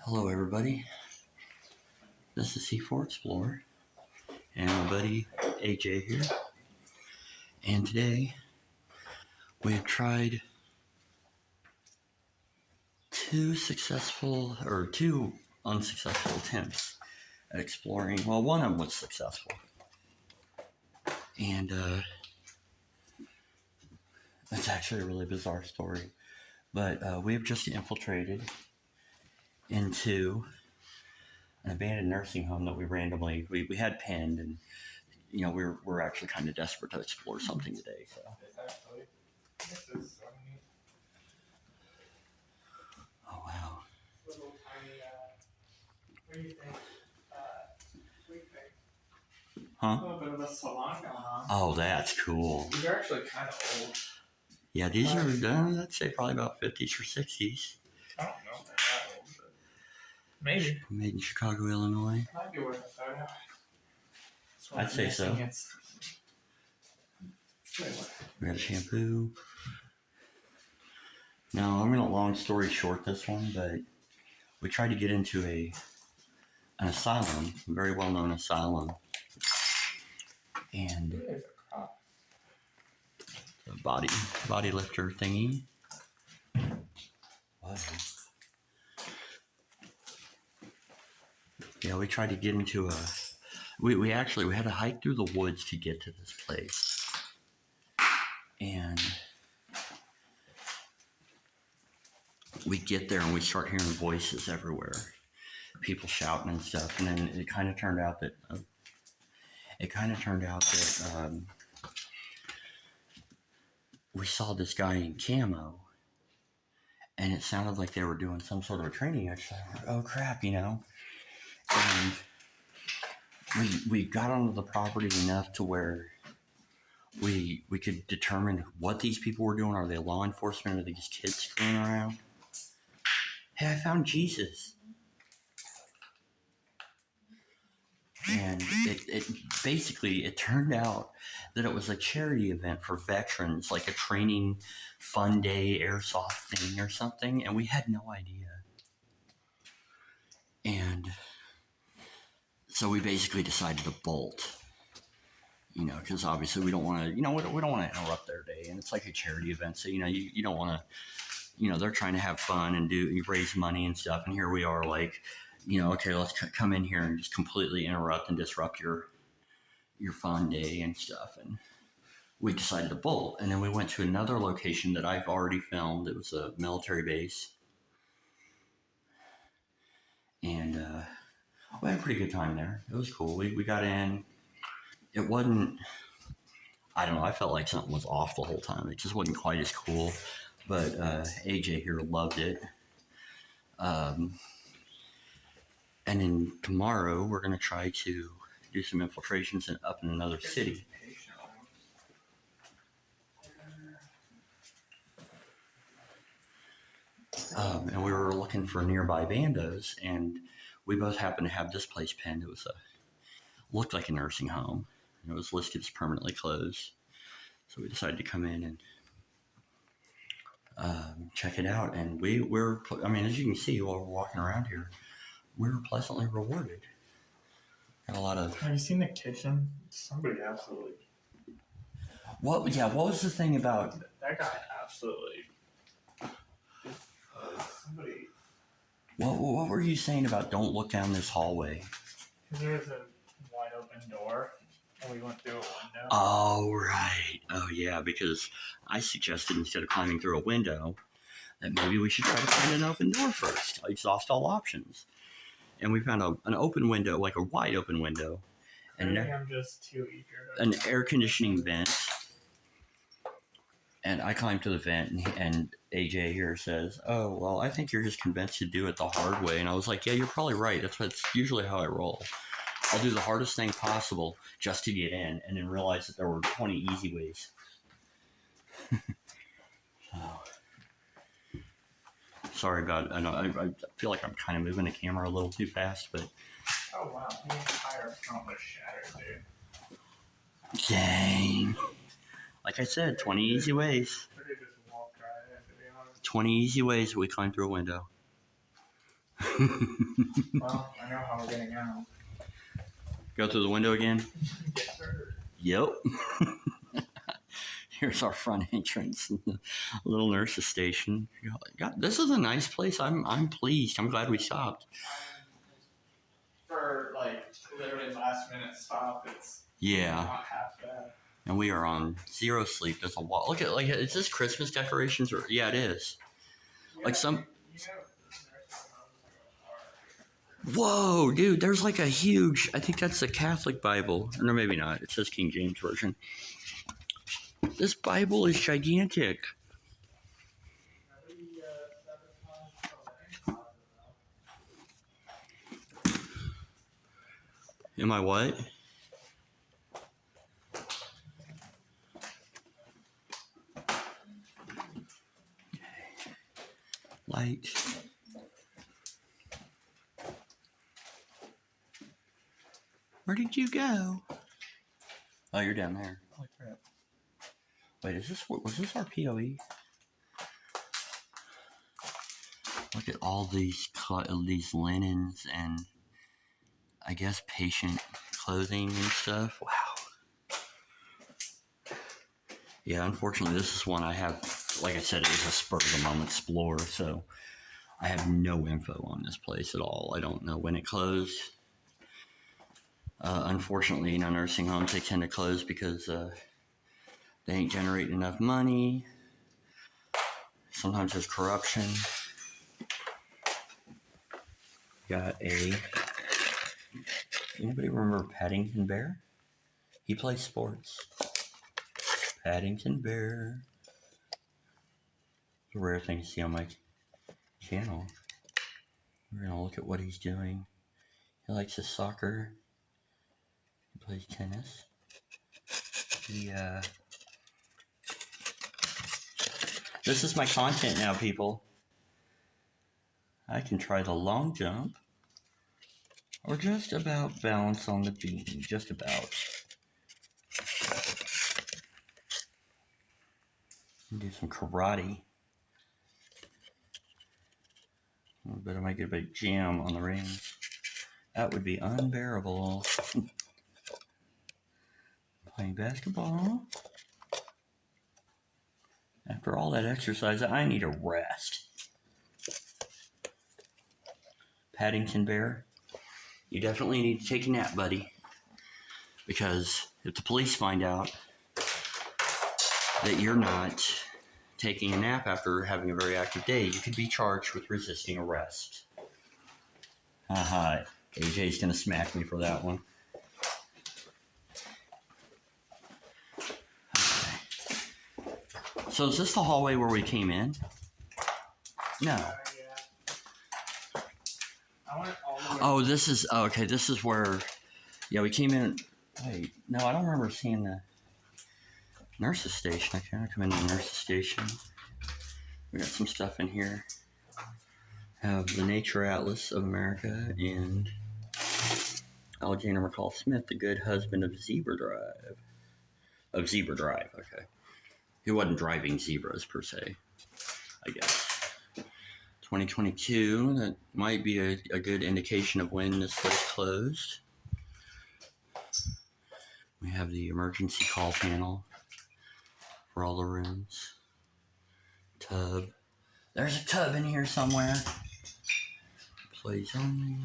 Hello, everybody. This is C4 Explorer, and my buddy AJ here. And today we have tried two unsuccessful attempts at exploring. Well, one of them was successful, and it's actually a really bizarre story. But we have just infiltrated into an abandoned nursing home that we had pinned, and we're actually kind of desperate to explore something today. So. This is so neat. Oh wow. Little tiny, what do you think? What do you think? Huh? A little bit of a salon going on. Oh, that's cool. These are actually kind of old. Yeah, these are, I'd say probably about 50s or 60s. I don't know if they're that old, but maybe. Made in Chicago, Illinois. Might be worth a photo. I'd say so. We got a shampoo. Now, I'm going to long story short this one, but we tried to get into an asylum, a very well-known asylum. And a body lifter thingy. Wow. Yeah, we tried to get into we had to hike through the woods to get to this place. And we get there and we start hearing voices everywhere. People shouting and stuff. And then it kind of turned out that we saw this guy in camo, and it sounded like they were doing some sort of a training exercise. Like, oh crap, And we got onto the property enough to where we could determine what these people were doing. Are they law enforcement? Are these kids screwing around? Hey, I found Jesus. And it turned out that it was a charity event for veterans, like a training fun day airsoft thing or something, and we had no idea. And so we basically decided to bolt, because obviously we don't want to, we don't want to interrupt their day, and it's like a charity event, so you don't want to, they're trying to have fun and raise money and stuff, and here we are like, okay, let's come in here and just completely interrupt and disrupt your fun day and stuff. And we decided to bolt. And then we went to another location that I've already filmed. It was a military base. And we had a pretty good time there. It was cool. We got in. It wasn't, I don't know, I felt like something was off the whole time. It just wasn't quite as cool. But AJ here loved it. And then tomorrow we're going to try to do some infiltrations up in another city. And we were looking for nearby bandos, and we both happened to have this place pinned. It was looked like a nursing home, and it was listed as permanently closed. So we decided to come in and check it out. And as you can see while we're walking around here, we were pleasantly rewarded. Got a lot of. Have you seen the kitchen? Somebody absolutely. What was the thing about that guy? Absolutely. Somebody. What were you saying about don't look down this hallway? Because there was a wide open door, and we went through a window. Oh right. Oh yeah. Because I suggested instead of climbing through a window, that maybe we should try to find an open door first. Exhaust all options. And we found an open window, like a wide open window, and I'm just too eager. An air conditioning vent. And I climbed to the vent, and AJ here says, "Oh, well, I think you're just convinced to do it the hard way." And I was like, "Yeah, you're probably right. That's usually how I roll. I'll do the hardest thing possible just to get in, and then realize that there were 20 easy ways." So. Sorry about it. I know I feel like I'm kind of moving the camera a little too fast, but. Oh wow, the entire front was shattered, dude. Dang. Like I said, 20 easy ways. 20 easy ways we climbed through a window. Well, I know how we're getting out. Go through the window again. Yes, sir. Yep. Here's our front entrance, little nurse's station. God, this is a nice place. I'm pleased. I'm glad we stopped. For like literally last minute stop, it's Yeah. not half bad. And we are on zero sleep. There's a wall. Look at like is this Christmas decorations or yeah it is. Like some. Whoa, dude! There's like a huge. I think that's the Catholic Bible. No, maybe not. It says King James version. This Bible is gigantic. Am I what? Light. Where did you go? Oh, you're down there. Holy crap. Wait, was this our POE? Look at all these linens and I guess patient clothing and stuff. Wow. Yeah, unfortunately, this is one I have, like I said, it was a spur of the moment explore, so I have no info on this place at all. I don't know when it closed. Unfortunately, nursing homes, they tend to close because they ain't generating enough money. Sometimes there's corruption. Anybody remember Paddington Bear? He plays sports. Paddington Bear. It's a rare thing to see on my channel. We're gonna look at what he's doing. He likes his soccer. He plays tennis. This is my content now, people. I can try the long jump. Or just about balance on the beam. Just about. Do some karate. I bet I might get a big jam on the ring. That would be unbearable. Playing basketball. After all that exercise, I need a rest. Paddington Bear, you definitely need to take a nap, buddy. Because if the police find out that you're not taking a nap after having a very active day, you could be charged with resisting arrest. Haha, AJ's gonna smack me for that one. Okay. So is this the hallway where we came in? No. Yeah. I went all the way. Oh, this is okay. This is where, yeah, we came in. Wait, no, I don't remember seeing the nurse's station. I can't come into the nurse's station. We got some stuff in here. Have the Nature Atlas of America and Alexander McCall Smith, the good husband of Zebra Drive. Okay. He wasn't driving zebras per se, I guess. 2022, that might be a good indication of when this place closed. We have the emergency call panel for all the rooms. Tub. There's a tub in here somewhere. Plays only.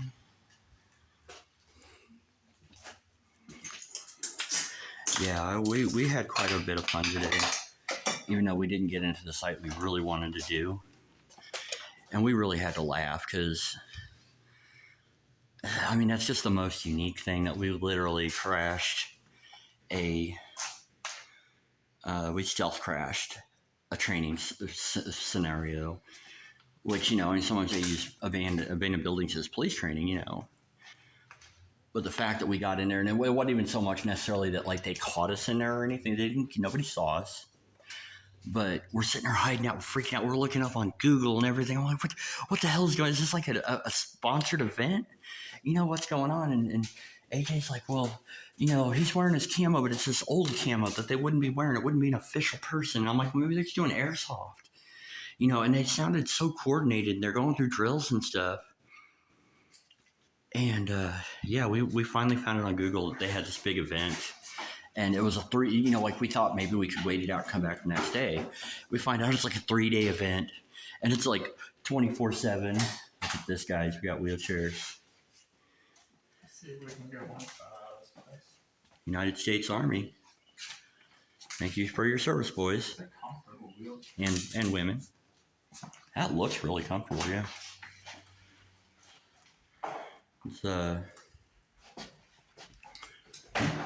Yeah, we had quite a bit of fun today. Even though we didn't get into the site we really wanted to do. And we really had to laugh because, I mean, that's just the most unique thing that we literally crashed we stealth crashed a training scenario, which, you know, I mean, sometimes they use abandoned buildings as police training, you know. But the fact that we got in there, and it wasn't even so much necessarily that, like, they caught us in there or anything. Nobody saw us. But we're sitting there hiding out, freaking out. We're looking up on Google and everything. I'm like, what the hell is going on? Is this like a sponsored event? You know, what's going on? And AJ's like, well, you know, he's wearing his camo, but it's this old camo that they wouldn't be wearing. It wouldn't be an official person. And I'm like, well, maybe they're just doing airsoft. You know, and they sounded so coordinated. And they're going through drills and stuff. And yeah, we finally found it on Google. They had this big event, and it was a three. You know, like we thought maybe we could wait it out, come back the next day. We find out it's like a 3-day event, and it's like 24/7. Look at this, guys. We got wheelchairs. Let's see if we can get one this place. United States Army. Thank you for your service, boys It's a comfortable wheelchair. and women. That looks really comfortable, yeah. It's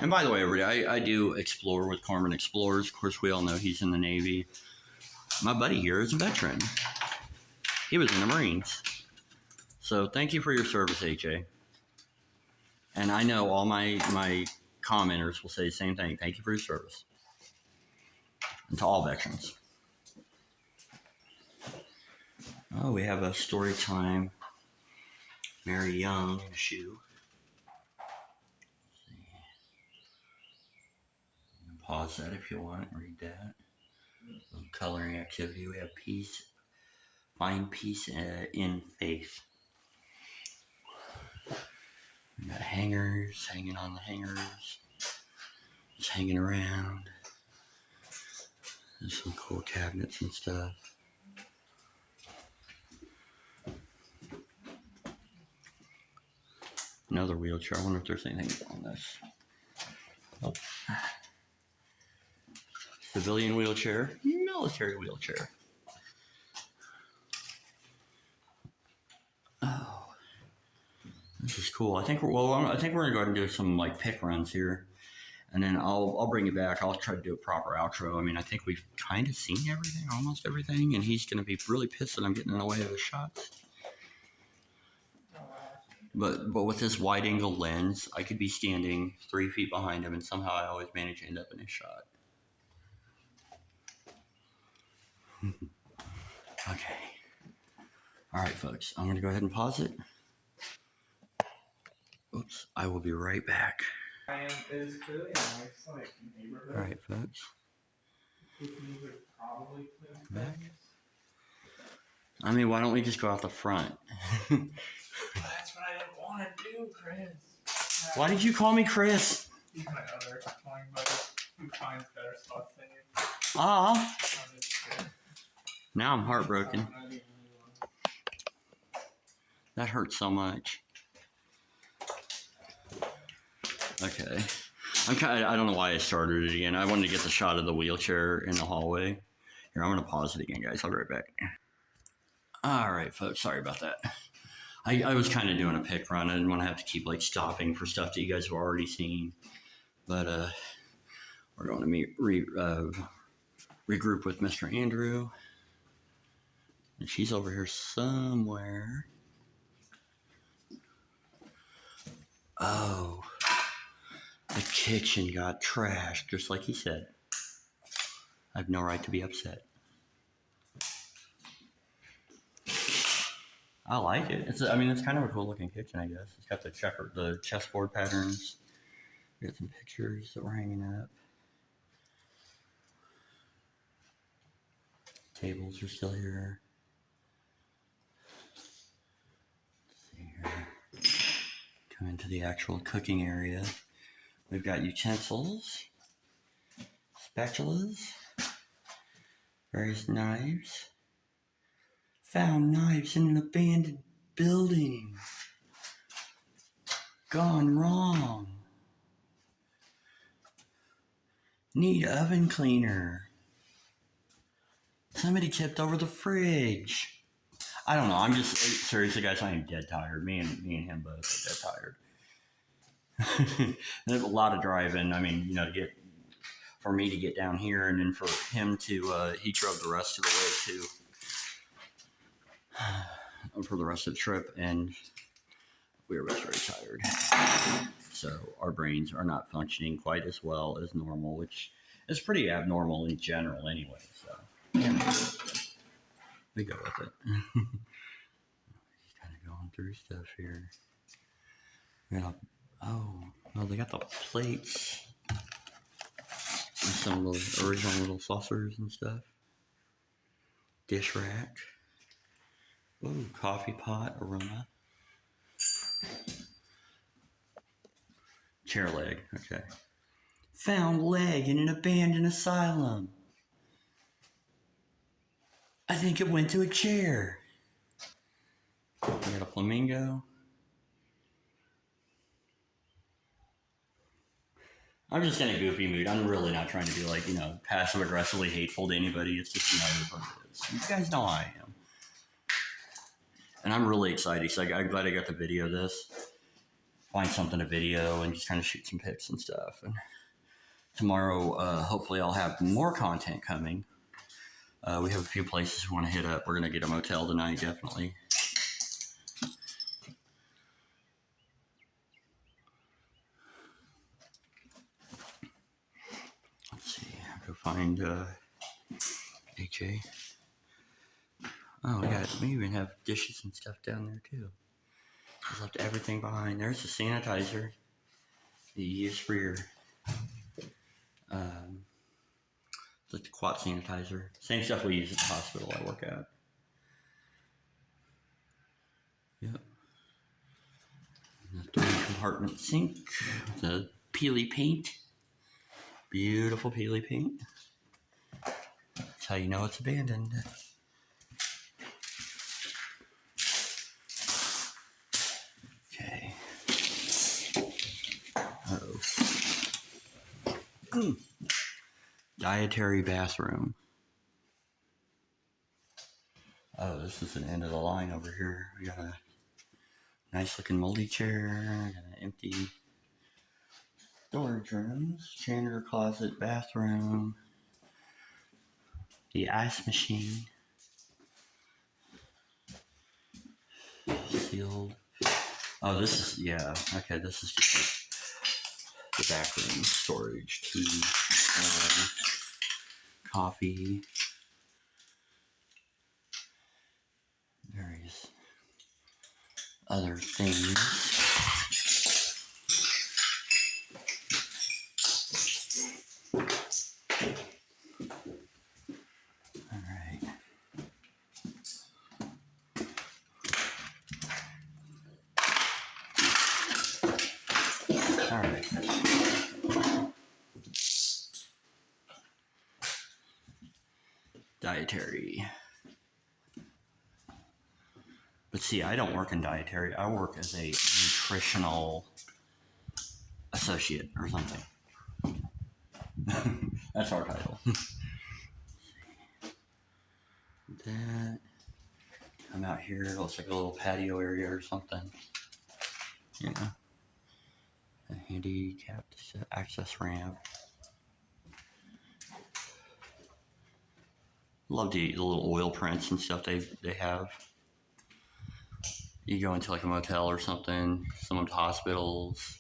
and by the way, everybody, I do explore with Corman Explorers. Of course, we all know he's in the Navy. My buddy here is a veteran. He was in the Marines. So thank you for your service, HA. And I know all my commenters will say the same thing. Thank you for your service. And to all veterans. Oh, we have a story time. Mary Young in a shoe. Pause that if you want. Read that. Little coloring activity. We have peace. Find peace in faith. We got hangers, hanging on the hangers. Just hanging around. There's some cool cabinets and stuff. Another wheelchair. I wonder if there's anything on this. Oh. Civilian wheelchair, military wheelchair. Oh, this is cool. I think we're gonna go ahead and do some like pick runs here, and then I'll bring it back. I'll try to do a proper outro. I mean, I think we've kind of seen everything, almost everything, and he's gonna be really pissed that I'm getting in the way of his shots. But with this wide angle lens, I could be standing 3 feet behind him, and somehow I always manage to end up in his shot. Okay. All right, folks. I'm going to go ahead and pause it. Oops. I will be right back. And it is clearly a nice, like, neighborhood. All right, folks. Which means there's probably clean Back. things. I mean, why don't we just go out the front? That's what I didn't want to do, Chris. Why did you call me Chris? He's my other towing buddy who finds better spots than you. Ah. I'm just kidding. Now I'm heartbroken. I'm not the only one. That hurts so much. Okay. I don't know why I started it again. I wanted to get the shot of the wheelchair in the hallway. Here, I'm going to pause it again, guys. I'll be right back. All right, folks. Sorry about that. I was kind of doing a pick run. I didn't want to have to keep like stopping for stuff that you guys have already seen. But we're going to regroup with Mr. Andrew. And she's over here somewhere. Oh. The kitchen got trashed, just like he said. I have no right to be upset. I like it. It's kind of a cool looking kitchen, I guess. It's got the chessboard patterns. We got some pictures that we're hanging up. Tables are still here. Let's see here. Come into the actual cooking area. We've got utensils, spatulas, various knives. Found knives in an abandoned building. Gone wrong. Need oven cleaner. Somebody tipped over the fridge. I don't know. I'm just seriously, guys. I am dead tired. Me and him both are dead tired. There's a lot of driving. I mean, for me to get down here, and then for him to he drove the rest of the way for the rest of the trip, and we were both very tired. So our brains are not functioning quite as well as normal, which is pretty abnormal in general anyway. So we go with it. Just kind of going through stuff here. Yeah. Oh, they got the plates and some of the original little saucers and stuff. Dish rack. Ooh, coffee pot aroma. Chair leg, okay. Found leg in an abandoned asylum. I think it went to a chair. We got a flamingo. I'm just in a goofy mood. I'm really not trying to be like, passive aggressively hateful to anybody. It's just, what it is. You guys know I am. And I'm really excited. So I'm glad I got to video this. Find something to video and just kind of shoot some pics and stuff. And tomorrow, hopefully I'll have more content coming. We have a few places we want to hit up. We're going to get a motel tonight, definitely. Let's see. I'll go find HA. Oh, we even have dishes and stuff down there, too. Just left everything behind. There's the sanitizer that you use for your the quat sanitizer. Same stuff we use at the hospital I work at. Yep. The 3-compartment sink. The peely paint. Beautiful peely paint. That's how you know it's abandoned. Okay. Uh-oh. Dietary bathroom. Oh, this is the end of the line over here. We got a nice looking moldy chair, got an empty storage rooms, janitor closet, bathroom, the ice machine, sealed. Oh, this is, yeah, okay, this is just like the back room, storage, tea, coffee, various other things. All right. All right. Dietary. But see, I don't work in dietary. I work as a nutritional associate or something. That's our title. That. I'm out here. It looks like a little patio area or something. You know. A handicapped access ramp. Love the little oil prints and stuff they have. You go into like a motel or something, some of the hospitals,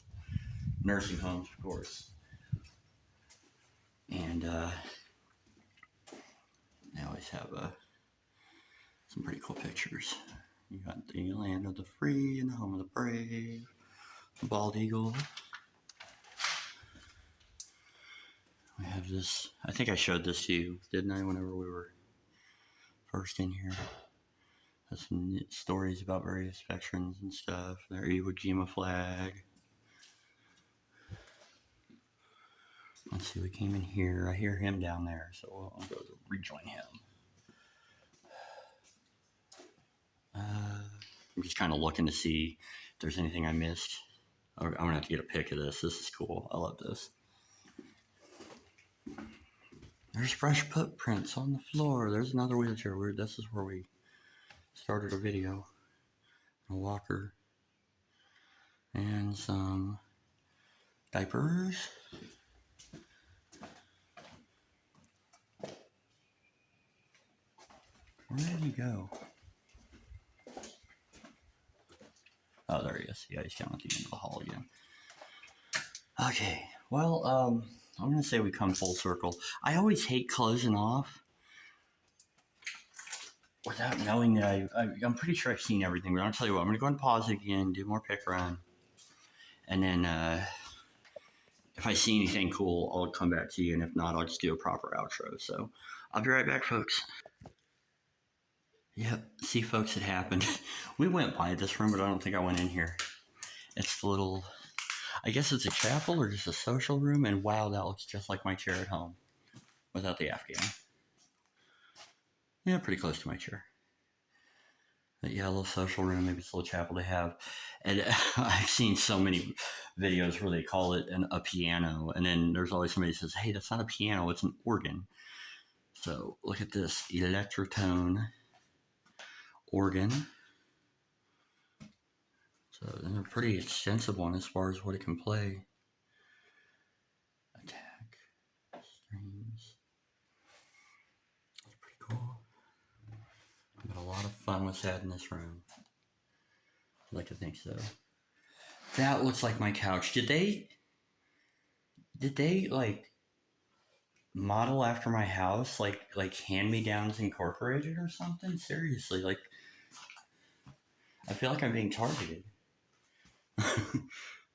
nursing homes, of course. And they always have some pretty cool pictures. You got the land of the free and the home of the brave, the bald eagle. We have this, I think I showed this to you, didn't I, whenever we were first in here? Has some stories about various veterans and stuff. Their Iwo Jima flag. Let's see, we came in here. I hear him down there, so I'll go rejoin him. I'm just kind of looking to see if there's anything I missed. I'm going to have to get a pic of this. This is cool. I love this. There's fresh footprints on the floor. There's another wheelchair. This is where we started a video. A walker. And some diapers. Where did he go? Oh, there he is. Yeah, he's down at the end of the hall again. Okay, well, I'm going to say we come full circle. I always hate closing off without knowing that I'm pretty sure I've seen everything. But I'll tell you what, I'm going to go and pause again, do more pick run. And then if I see anything cool, I'll come back to you. And if not, I'll just do a proper outro. So I'll be right back, folks. Yep, see, folks, it happened. We went by this room, but I don't think I went in here. It's the little... I guess it's a chapel or just a social room. And wow, that looks just like my chair at home without the Afghan. Yeah, pretty close to my chair. But yeah, a little social room, maybe it's a little chapel they have. And I've seen so many videos where they call it a piano. And then there's always somebody who says, hey, that's not a piano, it's an organ. So look at this Electrotone organ. So they're a pretty extensive one as far as what it can play. Attack. Strings. That's pretty cool. But a lot of fun was had in this room. I'd like to think so. That looks like my couch. Did they like model after my house? Like Hand-Me-Downs Incorporated or something? Seriously, like I feel like I'm being targeted.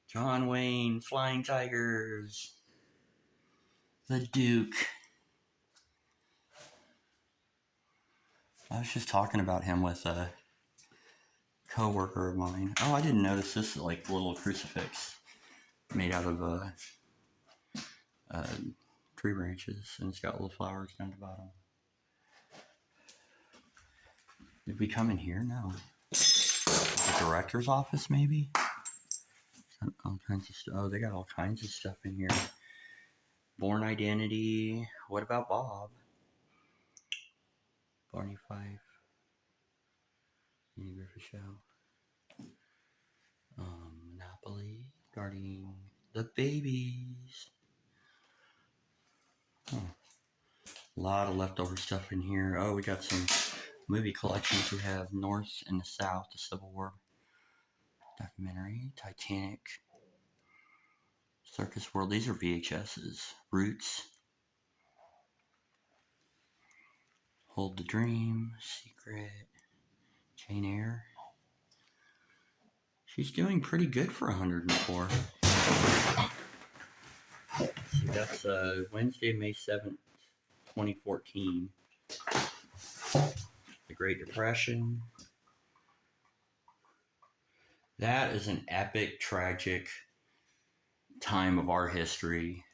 John Wayne, Flying Tigers, the Duke. I was just talking about him with a co-worker of mine. Oh, I didn't notice this like little crucifix made out of tree branches, and it's got little flowers down the bottom. Did we come in here? No. The director's office, maybe? All kinds of stuff. Oh, they got all kinds of stuff in here. Born Identity. What about Bob? Barney Fife. Andy Griffith Show. Monopoly. Guarding the Babies. Oh. A lot of leftover stuff in here. Oh, we got some movie collections. We have North and the South, the Civil War documentary, Titanic, Circus World. These are VHSs. Roots, Hold the Dream, Secret, Jane Eyre. She's doing pretty good for 104. See, that's Wednesday, May 7th, 2014. The Great Depression. That is an epic, tragic time of our history.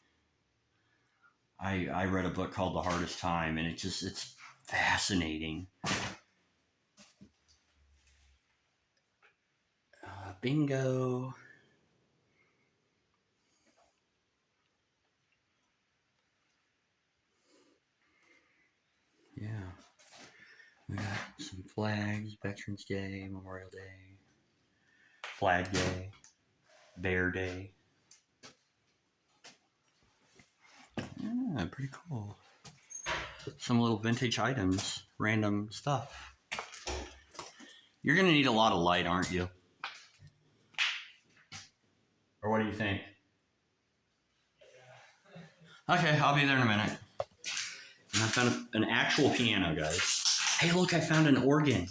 I read a book called The Hardest Time, and it's fascinating. Bingo. Yeah. We got some flags, Veterans Day, Memorial Day, Flag Day, Bear Day. Yeah, pretty cool. Some little vintage items, random stuff. You're going to need a lot of light, aren't you? Or what do you think? Okay, I'll be there in a minute. And I found an actual piano, guys. Hey, look, I found an organ.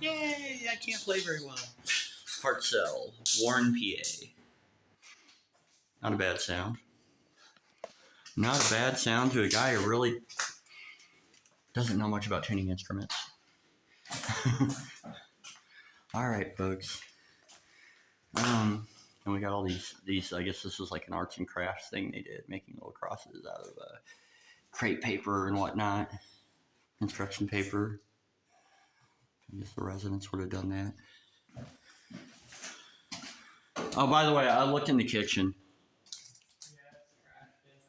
Yay, I can't play very well. Hartzell, Warren, PA. Not a bad sound. Not a bad sound to a guy who really doesn't know much about tuning instruments. All right, folks. And we got all these. I guess this was like an arts and crafts thing they did, making little crosses out of crepe paper and whatnot, construction paper. I guess the residents would have done that. Oh, by the way, I looked in the kitchen.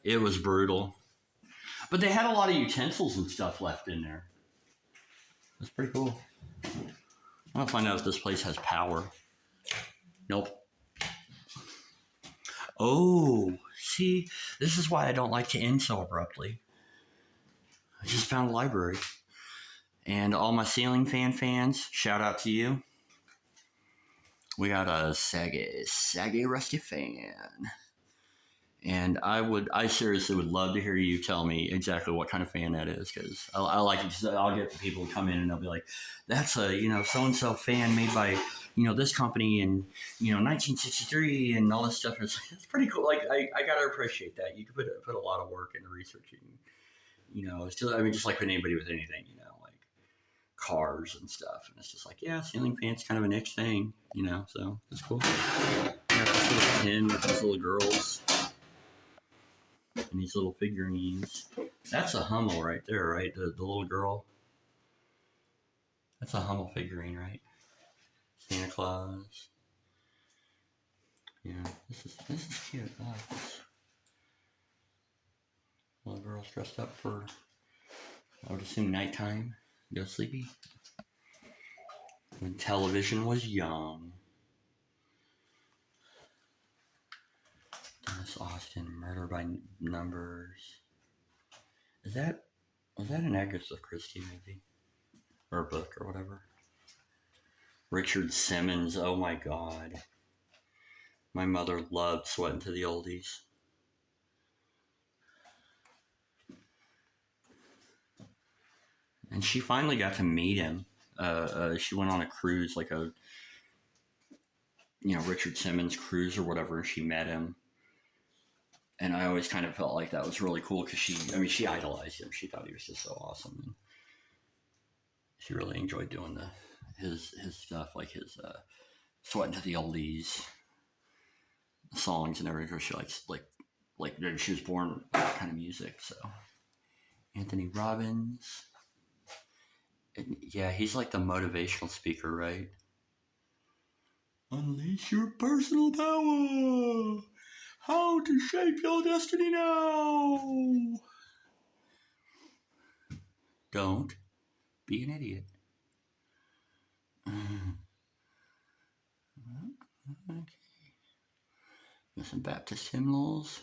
It was brutal. But they had a lot of utensils and stuff left in there. That's pretty cool. I'll find out if this place has power. Nope. Oh, see, this is why I don't like to end so abruptly. I just found a library. And all my ceiling fan fans, shout out to you. We got a Sage Rusty fan. And I seriously would love to hear you tell me exactly what kind of fan that is, because I like it. I'll get people to come in and they'll be like, "That's a so-and-so fan made by this company in 1963 and all this stuff. It's pretty cool. Like I gotta appreciate that. You can put a lot of work into researching. It's just, I mean, just like with anybody with anything, like cars and stuff. And it's just like, yeah, ceiling fan's kind of a niche thing, so it's cool. Got this little pin with these little girls and these little figurines. That's a Hummel right there, right? The little girl. That's a Hummel figurine, right? Santa Claus. Yeah, this is cute. I like this. Little girl's dressed up for, I would assume, nighttime. Go sleepy. When television was young. Dennis Austin, Murder by Numbers. Was that an Agatha Christie movie? Or a book or whatever? Richard Simmons, oh my god. My mother loved Sweating to the Oldies. And she finally got to meet him. She went on a cruise, like a, Richard Simmons cruise or whatever, and she met him. And I always kind of felt like that was really cool because she idolized him. She thought he was just so awesome. And she really enjoyed doing his stuff, like his Sweating to the Oldies songs and everything. She likes like she was born with that kind of music. So Anthony Robbins. And yeah, he's like the motivational speaker, right? Unleash your personal power. How to shape your destiny now. Don't be an idiot. Okay. Got some Baptist hymnals.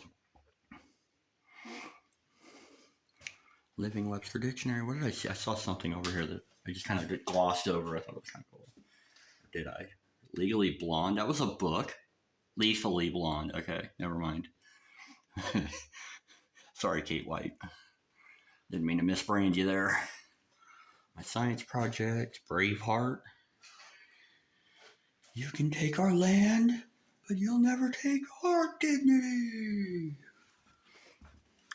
Living Webster Dictionary. What did I see? I saw something over here that I just kind of glossed over. I thought it was kind of cool. Did I? Legally Blonde. That was a book. Lethally Blonde. Okay, never mind. Sorry, Kate White. Didn't mean to misbrand you there. My Science Project. Braveheart. You can take our land, but you'll never take our dignity.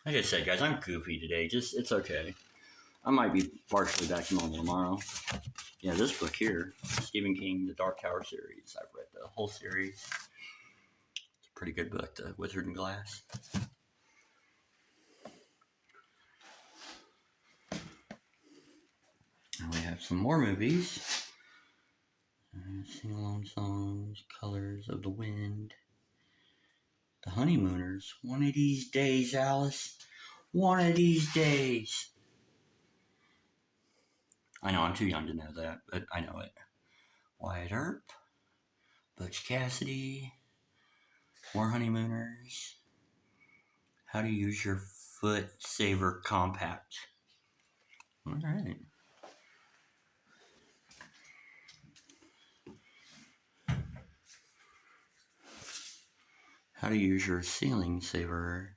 Like I said, guys, I'm goofy today. It's okay. I might be partially back to normal tomorrow. Yeah, this book here, Stephen King, the Dark Tower series. I've read the whole series. It's a pretty good book, The Wizard and Glass. And we have some more movies. Sing-along songs, Colors of the Wind. The Honeymooners. One of these days, Alice. One of these days. I know I'm too young to know that, but I know it. Wyatt Earp. Butch Cassidy. More Honeymooners. How to use your Foot Saver Compact. Alright. How to use your ceiling saver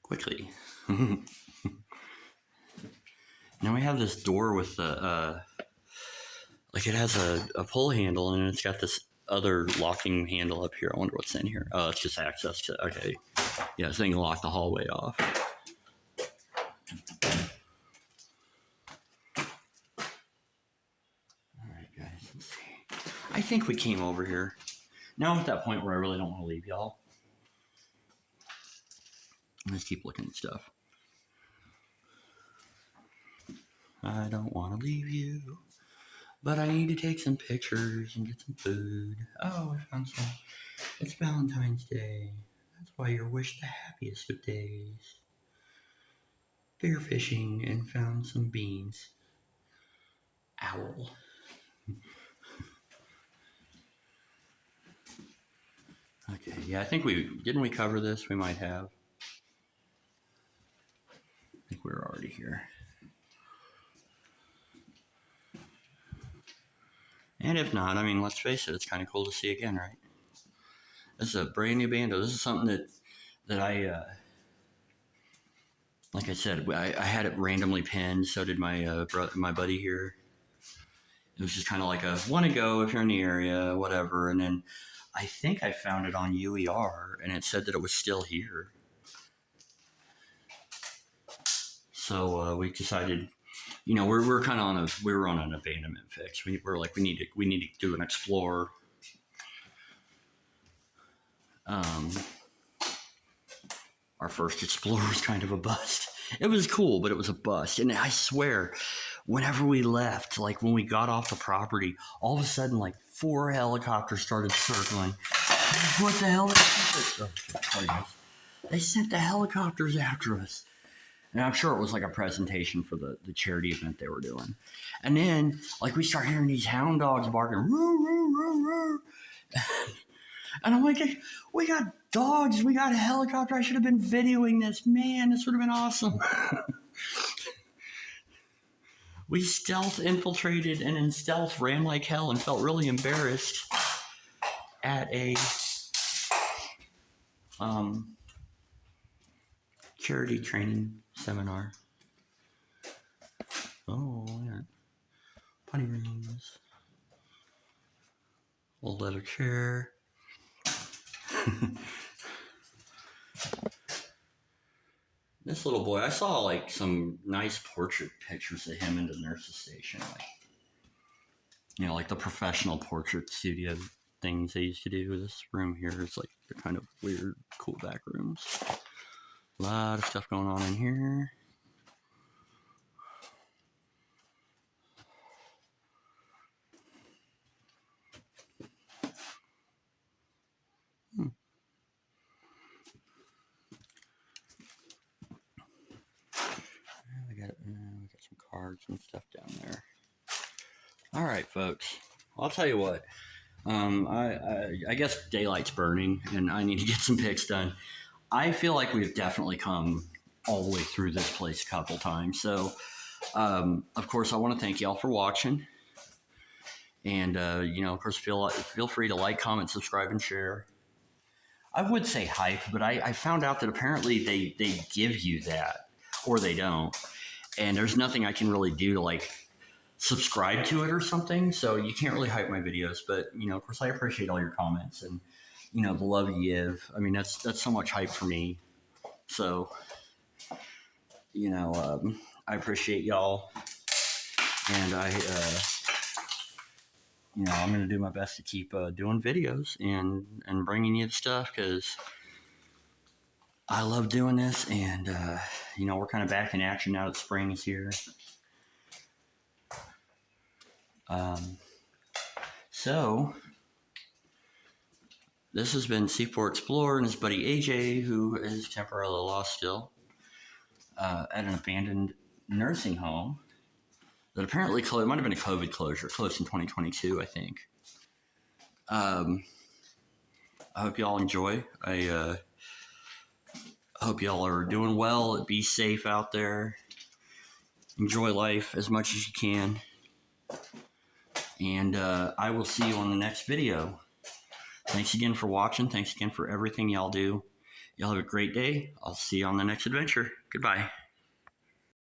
quickly. Now we have this door with the, like it has a pull handle and it's got this other locking handle up here. I wonder what's in here. Oh, it's just access to, okay. Yeah, so you can lock the hallway off. Alright guys, let's see. I think we came over here. Now I'm at that point where I really don't want to leave y'all. Let's keep looking at stuff. I don't want to leave you, but I need to take some pictures and get some food. Oh, I found some. It's Valentine's Day. That's why you're wished the happiest of days. Bear fishing and found some beans. Owl. Okay, yeah, I think didn't we cover this? We might have. I think we were already here. And if not, I mean, let's face it, it's kind of cool to see again, right? This is a brand new bando. This is something that I, like I said, I had it randomly pinned. So did my my buddy here. It was just kind of like a want to go if you're in the area, whatever. And then I think I found it on UER, and it said that it was still here. So we decided, we're kind of we were on an abandonment fix. We're like, we need to do an explore. Our first Explorer was kind of a bust. It was cool, but it was a bust. And I swear, whenever we left, like when we got off the property, all of a sudden, like 4 helicopters started circling. What the hell? Sorry, guys. They sent the helicopters after us. And I'm sure it was like a presentation for the charity event they were doing. And then, like, we start hearing these hound dogs barking, roo, roo, roo, roo. And I'm like, we got dogs, we got a helicopter. I should have been videoing this. Man, this would have been awesome. We stealth infiltrated and in stealth ran like hell and felt really embarrassed at a charity training seminar. Oh, yeah. Potty rooms. Old leather chair. This little boy, I saw like some nice portrait pictures of him in the nurse's station, like the professional portrait studio things they used to do. This room here is like the kind of weird, cool back rooms. A lot of stuff going on in here. We got some cards and stuff down there. All right, folks. I'll tell you what. I guess daylight's burning, and I need to get some pics done. I feel like we've definitely come all the way through this place a couple times. So, of course, I want to thank y'all for watching. And, of course, feel free to like, comment, subscribe, and share. I would say hype, but I found out that apparently they give you that, or they don't. And there's nothing I can really do to, like, subscribe to it or something. So you can't really hype my videos. But, of course, I appreciate all your comments and, the love you give. I mean, that's so much hype for me. So, I appreciate y'all. And I'm going to do my best to keep doing videos and bringing you the stuff because I love doing this. And, we're kind of back in action now that spring is here. So this has been C4 Explorer and his buddy AJ, who is temporarily lost still at an abandoned nursing home that apparently it might have been a COVID closure, closed in 2022, I think. I hope y'all enjoy. I hope y'all are doing well. Be safe out there. Enjoy life as much as you can. And I will see you on the next video. Thanks again for watching. Thanks again for everything y'all do. Y'all have a great day. I'll see you on the next adventure. Goodbye.